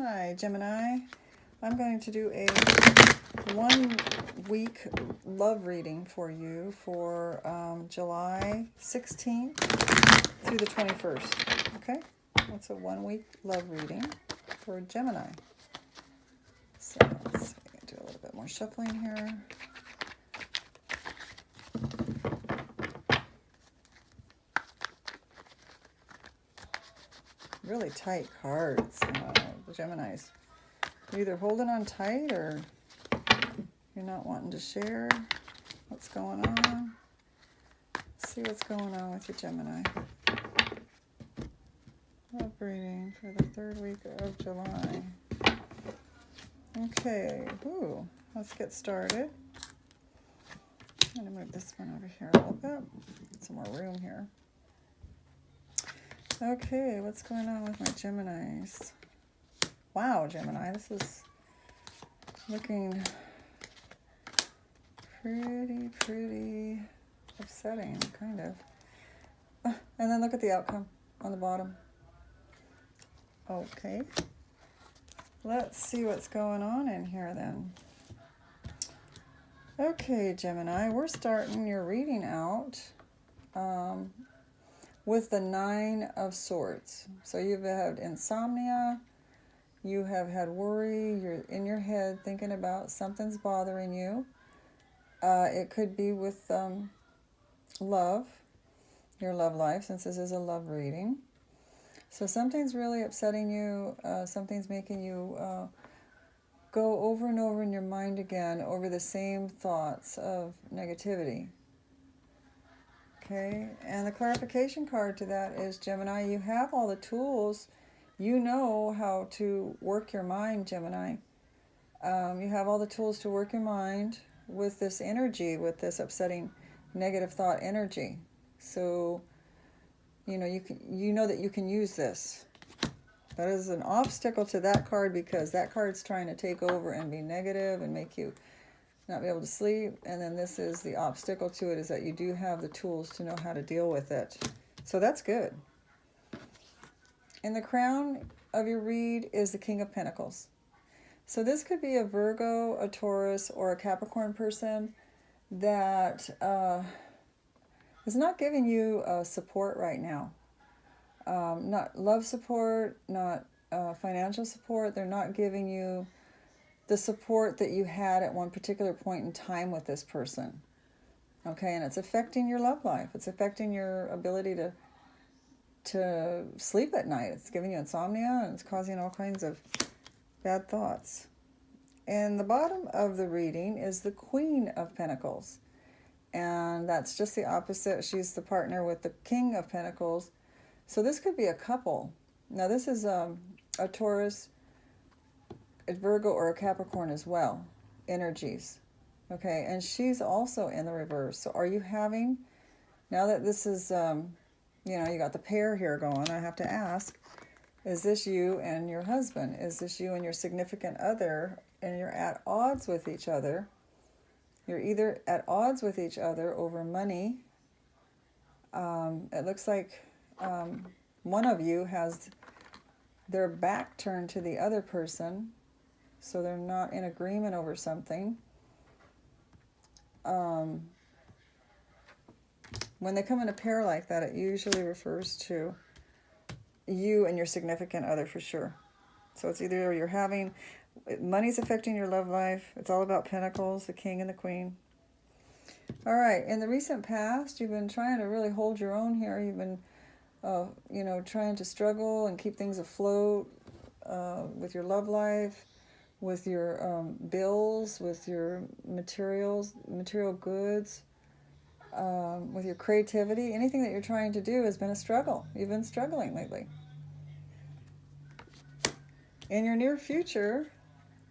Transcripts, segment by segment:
Hi, Gemini. I'm going to do a 1-week love reading for you for July 16th through the 21st. Okay? That's a 1-week love reading for Gemini. So let's see, do a little bit more shuffling here. Really tight cards, the Geminis. You're either holding on tight or you're not wanting to share what's going on. Let's see what's going on with your Gemini. Love reading for the 3rd week of July. Okay, let's get started. I'm going to move this one over here a little bit. Get some more room here. Okay, what's going on with my Geminis? Wow, Gemini, this is looking pretty upsetting, kind of. And then look at the outcome on the bottom. Okay. Let's see what's going on in here then. Okay, Gemini, we're starting your reading out with the 9 of Swords. So you've had insomnia, you have had worry, you're in your head thinking about something's bothering you. It could be with love, your love life, since this is a love reading. So something's really upsetting you, something's making you go over and over in your mind again over the same thoughts of negativity. Okay, and the clarification card to that is, Gemini, you have all the tools. You know how to work your mind, Gemini. You have all the tools to work your mind with this energy, with this upsetting negative thought energy. So, you know that you can use this. That is an obstacle to that card because that card's trying to take over and be negative and make you not be able to sleep. And then this is the obstacle to it, is that you do have the tools to know how to deal with it. So that's good. In the crown of your read is the King of Pentacles. So this could be a Virgo, a Taurus, or a Capricorn person that is not giving you support right now. Not love support, not financial support. They're not giving you the support that you had at one particular point in time with this person. Okay, and it's affecting your love life. It's affecting your ability to sleep at night. It's giving you insomnia, and it's causing all kinds of bad thoughts. And the bottom of the reading is the Queen of Pentacles. And that's just the opposite. She's the partner with the King of Pentacles. So this could be a couple. Now this is a Taurus, a Virgo, or a Capricorn as well, energies. Okay, and she's also in the reverse. So are you having, now that this is, you got the pair here going, I have to ask, is this you and your husband? Is this you and your significant other, and you're at odds with each other? You're either at odds with each other over money. It looks like one of you has their back turned to the other person, so they're not in agreement over something. When they come in a pair like that, it usually refers to you and your significant other for sure. So it's either you're having, money's affecting your love life. It's all about Pentacles, the King and the Queen. All right, in the recent past, you've been trying to really hold your own here. You've been, trying to struggle and keep things afloat with your love life, with your bills, with your material goods, with your creativity. Anything that you're trying to do has been a struggle. You've been struggling lately. In your near future,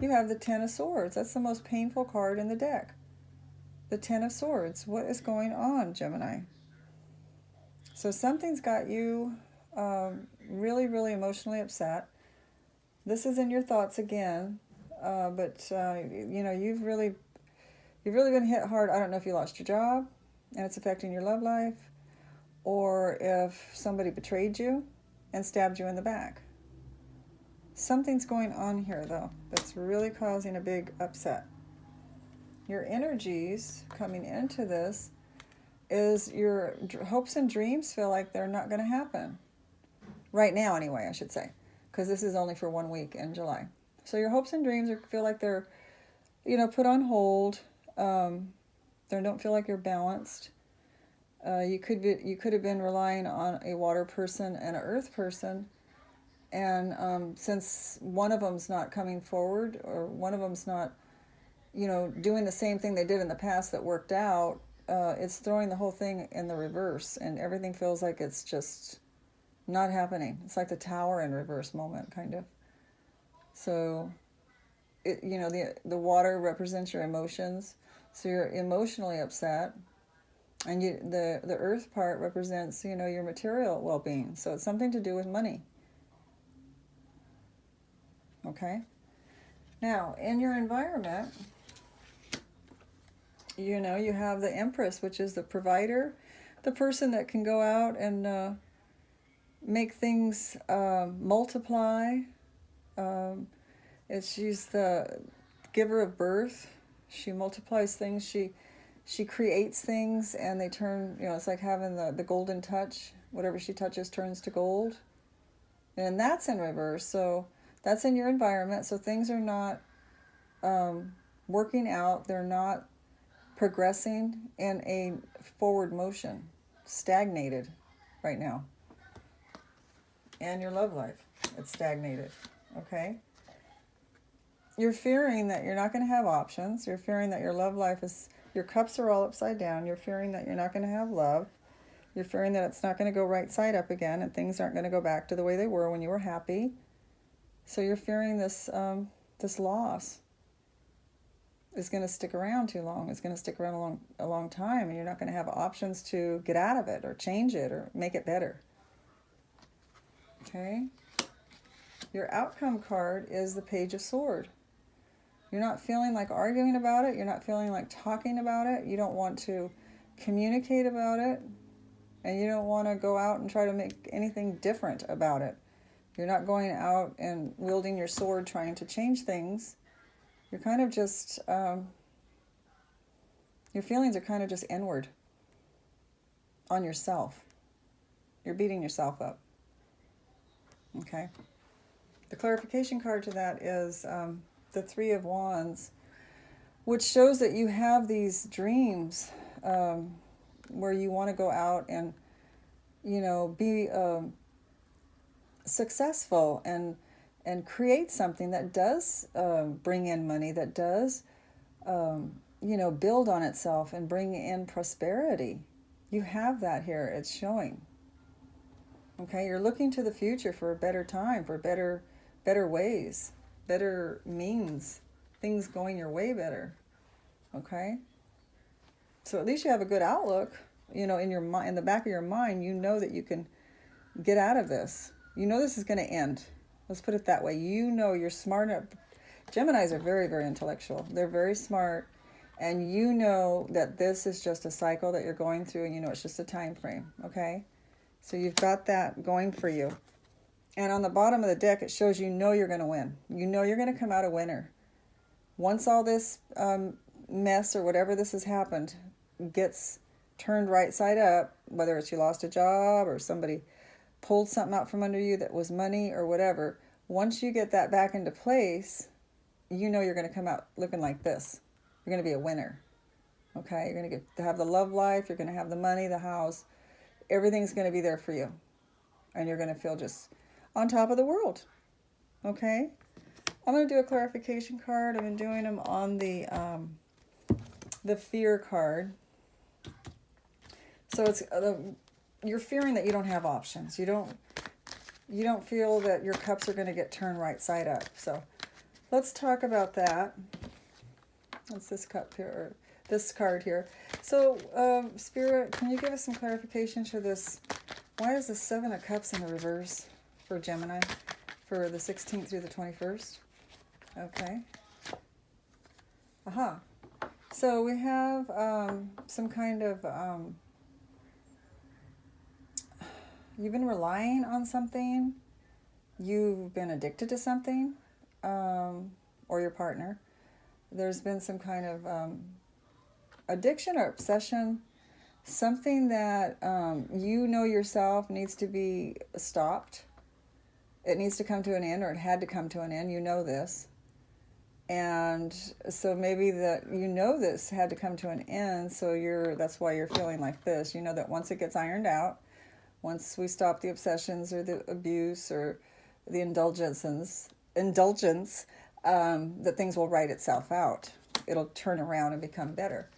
you have the 10 of Swords. That's the most painful card in the deck. The 10 of Swords. What is going on, Gemini? So something's got you really emotionally upset. This is in your thoughts again, but you've really been hit hard. I don't know if you lost your job and it's affecting your love life, or if somebody betrayed you and stabbed you in the back. Something's going on here, though, that's really causing a big upset. Your energies coming into this is your hopes and dreams feel like they're not going to happen. Right now, anyway, I should say, because this is only for 1 week in July. So your hopes and dreams feel like they're, put on hold. They don't feel like you're balanced. You could have been relying on a water person and an earth person, and since one of them's not coming forward, or one of them's not, doing the same thing they did in the past that worked out, it's throwing the whole thing in the reverse, and everything feels like it's just not happening. It's like the tower in reverse moment, kind of. So, the water represents your emotions, so you're emotionally upset, and the earth part represents, your material well-being. So it's something to do with money. Okay? Now, in your environment, you have the Empress, which is the provider, the person that can go out and make things multiply. She's the giver of birth. She multiplies things. She creates things, and they turn, it's like having the golden touch. Whatever she touches turns to gold. And that's in reverse. So that's in your environment. So things are not working out. They're not progressing in a forward motion. Stagnated right now. And your love life, it's stagnated. Okay? You're fearing that you're not going to have options. You're fearing that your love life your cups are all upside down. You're fearing that you're not going to have love. You're fearing that it's not going to go right side up again, and things aren't going to go back to the way they were when you were happy. So you're fearing this loss is going to stick around too long. It's going to stick around a long time, and you're not going to have options to get out of it or change it or make it better. Okay? Your outcome card is the Page of Swords. You're not feeling like arguing about it. You're not feeling like talking about it. You don't want to communicate about it. And you don't want to go out and try to make anything different about it. You're not going out and wielding your sword trying to change things. You're kind of just, your feelings are kind of just inward on yourself. You're beating yourself up. Okay? The clarification card to that is the Three of Wands, which shows that you have these dreams where you want to go out and, be successful and create something that does bring in money, that does, build on itself and bring in prosperity. You have that here. It's showing. Okay, you're looking to the future for a better time, for better ways, better means, things going your way better. Okay? So at least you have a good outlook, in the back of your mind, that you can get out of this. This is going to end. Let's put it that way. You're smart enough. Geminis are very, very intellectual. They're very smart, and that this is just a cycle that you're going through, and it's just a time frame. Okay? So you've got that going for you. And on the bottom of the deck, it shows you're going to win. You're going to come out a winner. Once all this mess or whatever this has happened gets turned right side up, whether it's you lost a job or somebody pulled something out from under you that was money or whatever, once you get that back into place, you're going to come out looking like this. You're going to be a winner. Okay? You're going to have the love life. You're going to have the money, the house. Everything's going to be there for you. And you're going to feel just on top of the world. Okay? I'm going to do a clarification card. I've been doing them on the fear card. So it's you're fearing that you don't have options. You don't feel that your cups are going to get turned right side up. So let's talk about that. What's this cup here? Or this card here. So, Spirit, can you give us some clarification for this? Why is the Seven of Cups in the reverse for Gemini for the 16th through the 21st? Okay. Aha. So we have some kind of, you've been relying on something you've been addicted to something, or your partner. There's been some kind of addiction or obsession, something that you know yourself needs to be stopped. It needs to come to an end, or it had to come to an end. You know this. And so maybe that you know this had to come to an end, so that's why you're feeling like this. You know that once it gets ironed out, once we stop the obsessions or the abuse or the indulgence, that things will write itself out. It'll turn around and become better.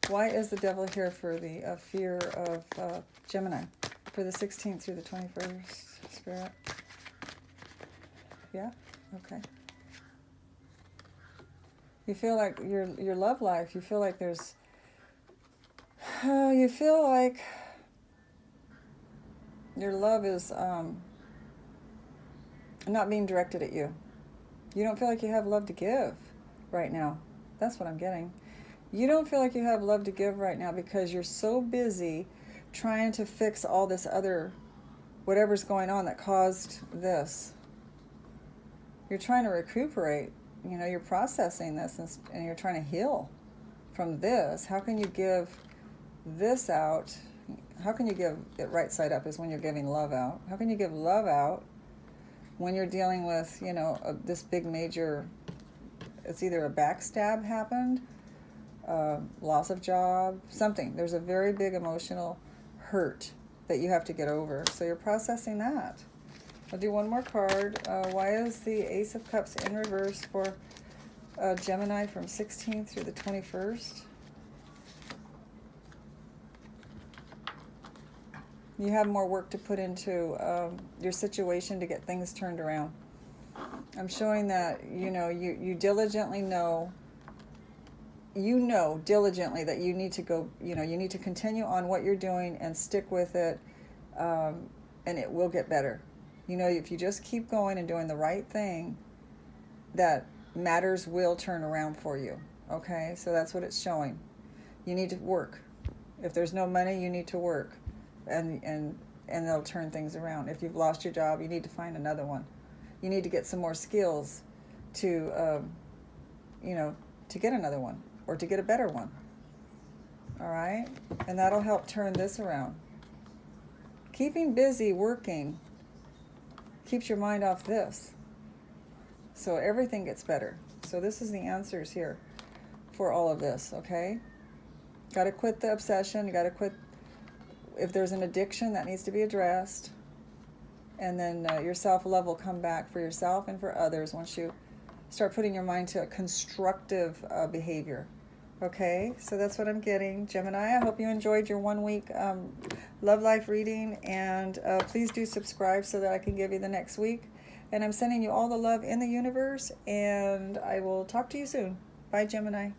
Why is the devil here for the fear of Gemini for the 16th through the 21st, Spirit? Yeah? Okay. You feel like your love life, you feel like you feel like your love is not being directed at you. You don't feel like you have love to give right now. That's what I'm getting. You don't feel like you have love to give right now because you're so busy trying to fix all this other, whatever's going on that caused this. You're trying to recuperate. You know, you're processing this and you're trying to heal from this. How can you give this out? How can you give it right side up is when you're giving love out. How can you give love out when you're dealing with, this big major, it's either a backstab happened, loss of job, something. There's a very big emotional hurt that you have to get over. So you're processing that. I'll do one more card. Why is the Ace of Cups in reverse for Gemini from 16th through the 21st? You have more work to put into your situation to get things turned around. I'm showing that, you diligently know diligently that you need to go, you need to continue on what you're doing and stick with it, and it will get better. If you just keep going and doing the right thing, that matters will turn around for you. Okay, so that's what it's showing. You need to work. If there's no money, you need to work, and they'll turn things around. If you've lost your job, you need to find another one. You need to get some more skills to, to get another one or to get a better one. All right, and that'll help turn this around. Keeping busy working keeps your mind off this. So everything gets better. So this is the answers here for all of this, okay? Got to quit the obsession. You got to quit if there's an addiction that needs to be addressed. And then your self-love will come back for yourself and for others once you start putting your mind to a constructive behavior. Okay, so that's what I'm getting. Gemini, I hope you enjoyed your 1 week love life reading, and please do subscribe so that I can give you the next week. And I'm sending you all the love in the universe, and I will talk to you soon. Bye, Gemini.